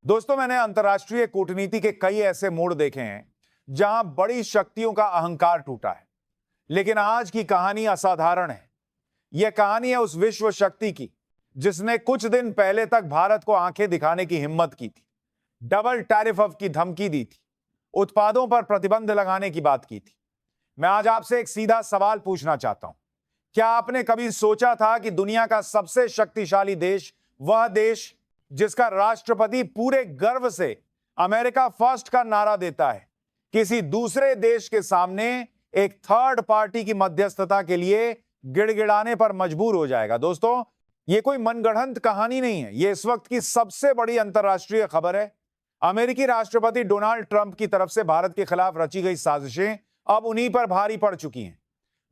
दोस्तों, मैंने अंतर्राष्ट्रीय कूटनीति के कई ऐसे मोड़ देखे हैं जहां बड़ी शक्तियों का अहंकार टूटा है। लेकिन आज की कहानी असाधारण है। यह कहानी है उस विश्व शक्ति की जिसने कुछ दिन पहले तक भारत को आंखें दिखाने की हिम्मत की थी, डबल टैरिफ की धमकी दी थी, उत्पादों पर प्रतिबंध लगाने की बात की थी। मैं आज आपसे एक सीधा सवाल पूछना चाहता हूं। क्या आपने कभी सोचा था कि दुनिया का सबसे शक्तिशाली देश, वह देश जिसका राष्ट्रपति पूरे गर्व से अमेरिका फर्स्ट का नारा देता है, किसी दूसरे देश के सामने एक थर्ड पार्टी की मध्यस्थता के लिए गिड़गिड़ाने पर मजबूर हो जाएगा? दोस्तों, यह कोई मनगढ़ंत कहानी नहीं है। यह इस वक्त की सबसे बड़ी अंतर्राष्ट्रीय खबर है। अमेरिकी राष्ट्रपति डोनाल्ड ट्रंप की तरफ से भारत के खिलाफ रची गई साजिशें अब उन्हीं पर भारी पड़ चुकी हैं।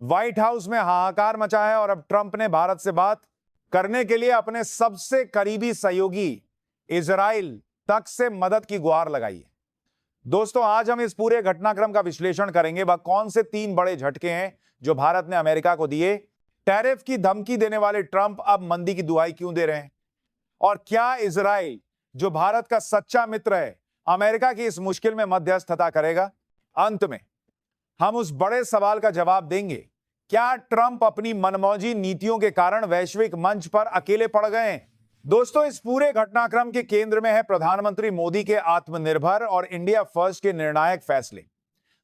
व्हाइट हाउस में हाहाकार मचा है और अब ट्रंप ने भारत से बात करने के लिए अपने सबसे करीबी सहयोगी इजराइल तक से मदद की गुहार लगाई है। दोस्तों, आज हम इस पूरे घटनाक्रम का विश्लेषण करेंगे। वह कौन से 3 बड़े झटके हैं जो भारत ने अमेरिका को दिए, टैरिफ की धमकी देने वाले ट्रंप अब मंदी की दुहाई क्यों दे रहे हैं, और क्या इजराइल, जो भारत का सच्चा मित्र है, अमेरिका की इस मुश्किल में मध्यस्थता करेगा? अंत में हम उस बड़े सवाल का जवाब देंगे, क्या ट्रंप अपनी मनमौजी नीतियों के कारण वैश्विक मंच पर अकेले पड़ गए हैं? दोस्तों, इस पूरे घटनाक्रम के केंद्र में है प्रधानमंत्री मोदी के आत्मनिर्भर और इंडिया फर्स्ट के निर्णायक फैसले।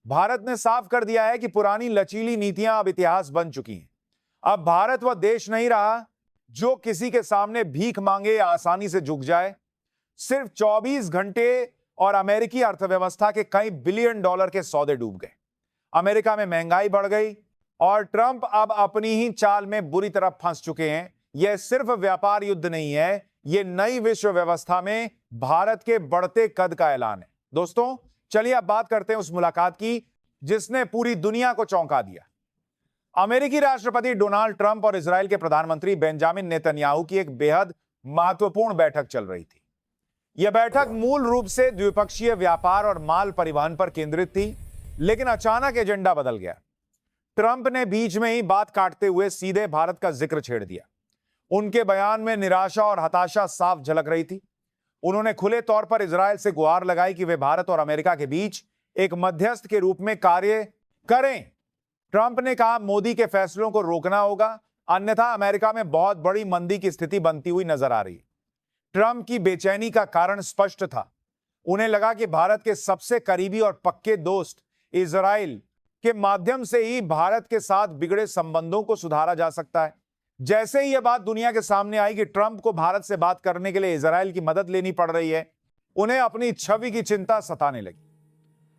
भारत ने साफ कर दिया है कि पुरानी लचीली नीतियां अब इतिहास बन चुकी हैं। अब भारत वह देश नहीं रहा जो किसी के सामने भीख मांगे या आसानी से झुक जाए। सिर्फ 24 घंटे और अमेरिकी अर्थव्यवस्था के कई बिलियन डॉलर के सौदे डूब गए। अमेरिका में महंगाई बढ़ गई और ट्रंप अब अपनी ही चाल में बुरी तरह फंस चुके हैं। यह सिर्फ व्यापार युद्ध नहीं है, यह नई विश्व व्यवस्था में भारत के बढ़ते कद का ऐलान है। दोस्तों, चलिए अब बात करते हैं उस मुलाकात की जिसने पूरी दुनिया को चौंका दिया। अमेरिकी राष्ट्रपति डोनाल्ड ट्रंप और इजराइल के प्रधानमंत्री बेंजामिन नेतन्याहू की एक बेहद महत्वपूर्ण बैठक चल रही थी। यह बैठक मूल रूप से द्विपक्षीय व्यापार और माल परिवहन पर केंद्रित थी, लेकिन अचानक एजेंडा बदल गया। ट्रंप ने बीच में ही बात काटते हुए सीधे भारत का जिक्र छेड़ दिया। उनके बयान में निराशा और हताशा साफ झलक रही थी। उन्होंने खुले तौर पर इजराइल से गुहार लगाई कि वे भारत और अमेरिका के बीच एक मध्यस्थ के रूप में कार्य करें। ट्रंप ने कहा, मोदी के फैसलों को रोकना होगा, अन्यथा अमेरिका में बहुत बड़ी मंदी की स्थिति बनती हुई नजर आ रही है। ट्रंप की बेचैनी का कारण स्पष्ट था। उन्हें लगा कि भारत के सबसे करीबी और पक्के दोस्त इजराइल के माध्यम से ही भारत के साथ बिगड़े संबंधों को सुधारा जा सकता है। जैसे ही यह बात दुनिया के सामने आई कि ट्रंप को भारत से बात करने के लिए इजराइल की मदद लेनी पड़ रही है, उन्हें अपनी छवि की चिंता सताने लगी।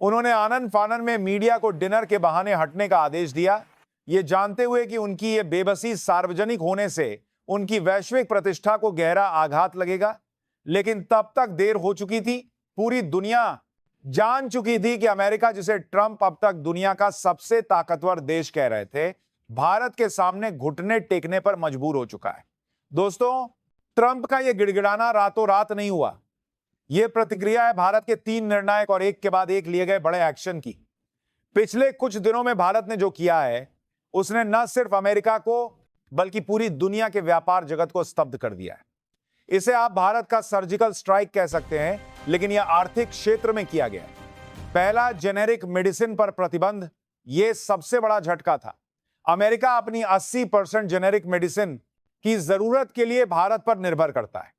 उन्होंने आनन फानन में मीडिया को डिनर के बहाने हटने का आदेश दिया, यह जानते हुए कि उनकी यह बेबसी सार्वजनिक होने से उनकी वैश्विक प्रतिष्ठा को गहरा आघात लगेगा। लेकिन तब तक देर हो चुकी थी। पूरी दुनिया जान चुकी थी कि अमेरिका, जिसे ट्रंप अब तक दुनिया का सबसे ताकतवर देश कह रहे थे, भारत के सामने घुटने टेकने पर मजबूर हो चुका है। दोस्तों, ट्रंप का यह गिड़गिड़ाना रातों रात नहीं हुआ। यह प्रतिक्रिया है भारत के 3 निर्णायक और एक के बाद एक लिए गए बड़े एक्शन की। पिछले कुछ दिनों में भारत ने जो किया है, उसने न सिर्फ अमेरिका को बल्कि पूरी दुनिया के व्यापार जगत को स्तब्ध कर दिया है। इसे आप भारत का सर्जिकल स्ट्राइक कह सकते हैं, लेकिन यह आर्थिक क्षेत्र में किया गया है। पहला, जेनेरिक मेडिसिन पर प्रतिबंध। यह सबसे बड़ा झटका था। अमेरिका अपनी 80% जेनेरिक मेडिसिन की जरूरत के लिए भारत पर निर्भर करता है।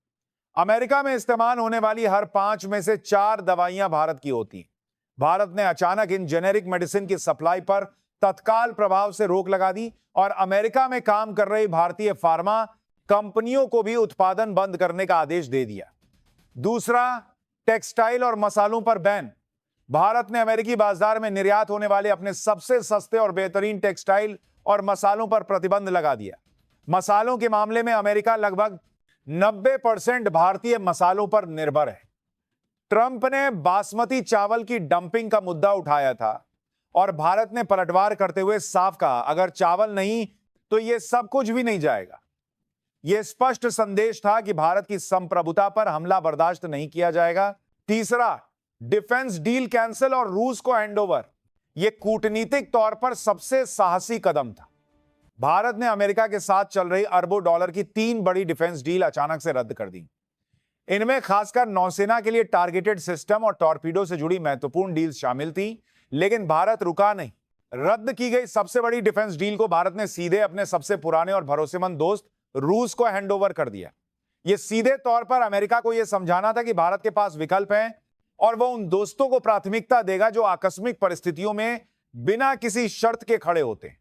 अमेरिका में इस्तेमाल होने वाली हर 5 में से 4 दवाइयां भारत की होती हैं। भारत ने अचानक इन जेनेरिक मेडिसिन की सप्लाई पर तत्काल प्रभाव से रोक लगा दी और अमेरिका में काम कर रही भारतीय फार्मा कंपनियों को भी उत्पादन बंद करने का आदेश दे दिया। दूसरा, टेक्सटाइल और मसालों पर बैन। भारत ने अमेरिकी बाजार में निर्यात होने वाले अपने सबसे सस्ते और बेहतरीन टेक्सटाइल और मसालों पर प्रतिबंध लगा दिया। मसालों के मामले में अमेरिका लगभग 90% भारतीय मसालों पर निर्भर है। ट्रंप ने बासमती चावल की डंपिंग का मुद्दा उठाया था और भारत ने पलटवार करते हुए साफ कहा, अगर चावल नहीं तो यह सब कुछ भी नहीं जाएगा। यह स्पष्ट संदेश था कि भारत की संप्रभुता पर हमला बर्दाश्त नहीं किया जाएगा। तीसरा, डिफेंस डील कैंसिल और रूस को हैंडओवर। यह कूटनीतिक तौर पर सबसे साहसी कदम था। भारत ने अमेरिका के साथ चल रही अरबों डॉलर की 3 बड़ी डिफेंस डील अचानक से रद्द कर दी। इनमें खासकर नौसेना के लिए टारगेटेड सिस्टम और टॉर्पीडो से जुड़ी महत्वपूर्ण डील्स शामिल थी, लेकिन भारत रुका नहीं। रद्द की गई सबसे बड़ी डिफेंस डील को भारत ने सीधे अपने सबसे पुराने और भरोसेमंद दोस्त रूस को हैंडओवर कर दिया। यह सीधे तौर पर अमेरिका को यह समझाना था कि भारत के पास विकल्प हैं और वह उन दोस्तों को प्राथमिकता देगा जो आकस्मिक परिस्थितियों में बिना किसी शर्त के खड़े होते हैं।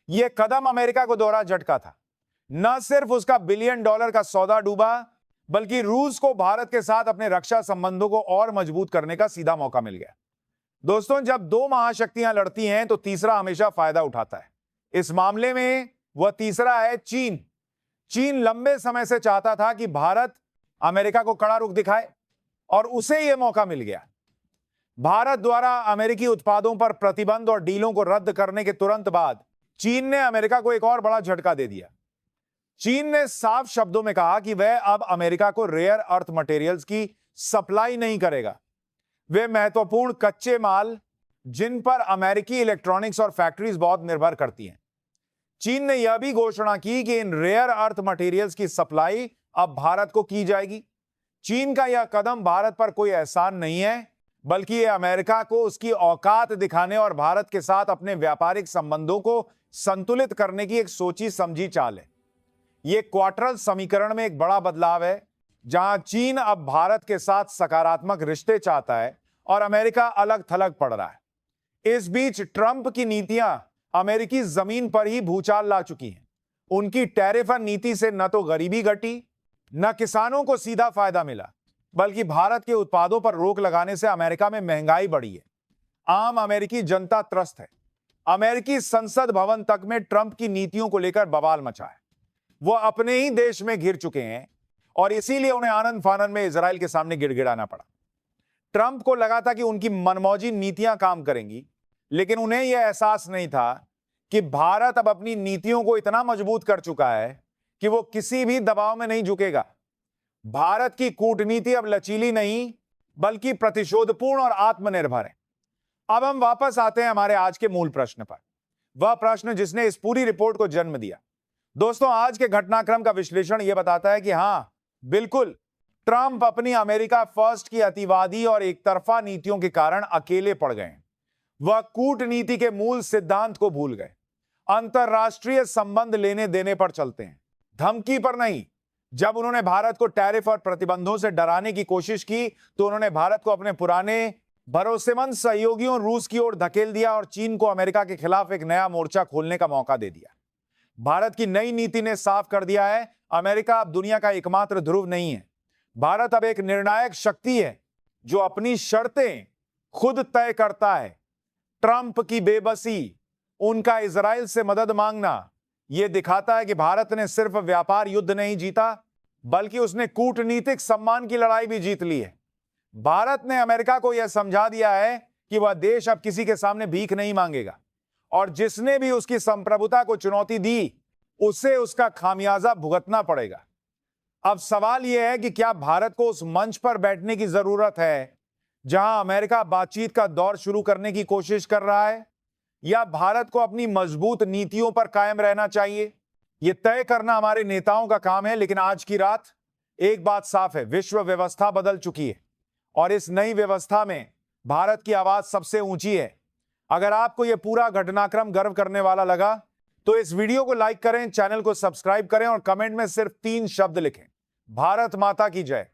यह कदम अमेरिका को दोहरा झटका था। न सिर्फ उसका $1 बिलियन का सौदा डूबा, बल्कि रूस को भारत के साथ अपने रक्षा संबंधों को और मजबूत करने का सीधा मौका मिल गया। दोस्तों, जब दो महाशक्तियां लड़ती हैं तो तीसरा हमेशा फायदा उठाता है। इस मामले में वह तीसरा है चीन। चीन लंबे समय से चाहता था कि भारत अमेरिका को कड़ा रुख दिखाए और उसे यह मौका मिल गया। भारत द्वारा अमेरिकी उत्पादों पर प्रतिबंध और डीलों को रद्द करने के तुरंत बाद चीन ने अमेरिका को एक और बड़ा झटका दे दिया। चीन ने साफ शब्दों में कहा कि वह अब अमेरिका को रेयर अर्थ मटेरियल्स की सप्लाई नहीं करेगा। वे महत्वपूर्ण कच्चे माल जिन पर अमेरिकी इलेक्ट्रॉनिक्स और फैक्ट्रीज बहुत निर्भर करती हैं। चीन ने यह भी घोषणा की कि इन रेयर अर्थ मटेरियल्स की सप्लाई अब भारत को की जाएगी। चीन का यह कदम भारत पर कोई एहसान नहीं है, बल्कि यह अमेरिका को उसकी औकात दिखाने और भारत के साथ अपने व्यापारिक संबंधों को संतुलित करने की एक सोची समझी चाल है। यह क्वार्टरल समीकरण में एक बड़ा बदलाव है, जहां चीन अब भारत के साथ सकारात्मक रिश्ते चाहता है और अमेरिका अलग थलग पड़ रहा है। इस बीच ट्रंप की नीतियां अमेरिकी जमीन पर ही भूचाल ला चुकी हैं। उनकी टैरिफ नीति से न तो गरीबी घटी, न किसानों को सीधा फायदा मिला, बल्कि भारत के उत्पादों पर रोक लगाने से अमेरिका में महंगाई बढ़ी है। आम अमेरिकी जनता त्रस्त है। अमेरिकी संसद भवन तक में ट्रंप की नीतियों को लेकर बवाल मचा है। वो अपने ही देश में घिर चुके हैं और इसीलिए उन्हें आनंद फानन में इजराइल के सामने गिड़गिड़ाना पड़ा। ट्रंप को लगा था कि उनकी मनमौजी नीतियां काम करेंगी, लेकिन उन्हें यह एहसास नहीं था कि भारत अब अपनी नीतियों को इतना मजबूत कर चुका है कि वो किसी भी दबाव में नहीं झुकेगा। भारत की कूटनीति अब लचीली नहीं, बल्कि प्रतिशोधपूर्ण और आत्मनिर्भर है। अब हम वापस आते हैं हमारे आज के मूल प्रश्न पर, वह प्रश्न जिसने इस पूरी रिपोर्ट को जन्म दिया। दोस्तों, आज के घटनाक्रम का विश्लेषण यह बताता है कि हां, बिल्कुल, ट्रंप अपनी अमेरिका फर्स्ट की अतिवादी और एकतरफा नीतियों के कारण अकेले पड़ गए। वह कूटनीति के मूल सिद्धांत को भूल गए। अंतरराष्ट्रीय संबंध लेने देने पर चलते हैं, धमकी पर नहीं। जब उन्होंने भारत को टैरिफ और प्रतिबंधों से डराने की कोशिश की तो उन्होंने भारत को अपने पुराने भरोसेमंद सहयोगियों रूस की ओर धकेल दिया और चीन को अमेरिका के खिलाफ एक नया मोर्चा खोलने का मौका दे दिया। भारत की नई नीति ने साफ कर दिया है, अमेरिका अब दुनिया का एकमात्र ध्रुव नहीं है। भारत अब एक निर्णायक शक्ति है जो अपनी शर्तें खुद तय करता है। ट्रंप की बेबसी, उनका इजराइल से मदद मांगना, यह दिखाता है कि भारत ने सिर्फ व्यापार युद्ध नहीं जीता, बल्कि उसने कूटनीतिक सम्मान की लड़ाई भी जीत ली है। भारत ने अमेरिका को यह समझा दिया है कि वह देश अब किसी के सामने भीख नहीं मांगेगा और जिसने भी उसकी संप्रभुता को चुनौती दी उसे उसका खामियाजा भुगतना पड़ेगा। अब सवाल यह है कि क्या भारत को उस मंच पर बैठने की जरूरत है जहां अमेरिका बातचीत का दौर शुरू करने की कोशिश कर रहा है, या भारत को अपनी मजबूत नीतियों पर कायम रहना चाहिए? यह तय करना हमारे नेताओं का काम है। लेकिन आज की रात एक बात साफ है, विश्व व्यवस्था बदल चुकी है और इस नई व्यवस्था में भारत की आवाज सबसे ऊंची है। अगर आपको यह पूरा घटनाक्रम गर्व करने वाला लगा तो इस वीडियो को लाइक करें, चैनल को सब्सक्राइब करें और कमेंट में सिर्फ 3 शब्द लिखें, भारत माता की जय।